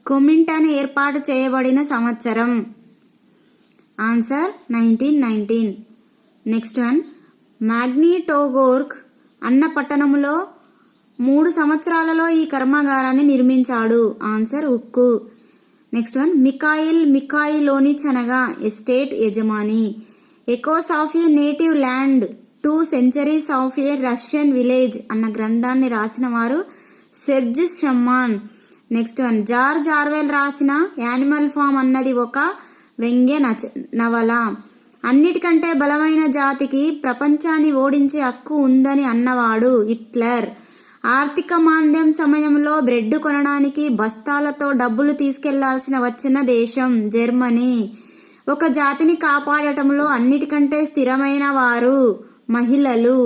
కొమింటన్ ఏర్పాటు చేయబడిన సంవత్సరం? ఆన్సర్ 1919. నెక్స్ట్ వన్, మాగ్నిటోగోర్క్ అన్న పట్టణంలో 3 సంవత్సరాలలో ఈ కర్మాగారాన్ని నిర్మించాడు? ఆన్సర్ ఉక్కు. నెక్స్ట్ వన్, మిఖాయిలోనిచ్ అనగా ఎస్టేట్ యజమాని. Echoes of A native land 2 centuries of A Russian village అన్న గ్రంథాన్ని రాసిన వారు సెర్జ్ షమ్మాన్. నెక్స్ట్ వన్, జార్జ్ ఆర్వెల్ రాసిన యానిమల్ ఫామ్ అన్నది ఒక వ్యంగ్య నవల. అన్నిటికంటే బలమైన జాతికి ప్రపంచాన్ని ఓడించే హక్కు ఉందని అన్నవాడు హిట్లర్. ఆర్థిక మాంద్యం సమయంలో బ్రెడ్ కొనడానికి బస్తాలతో డబ్బులు తీసుకెళ్లాల్సిన వచ్చిన దేశం జర్మనీ. ఒక జాతిని కాపాడటంలో అన్నిటికంటే స్థిరమైన వారు మహిళలు.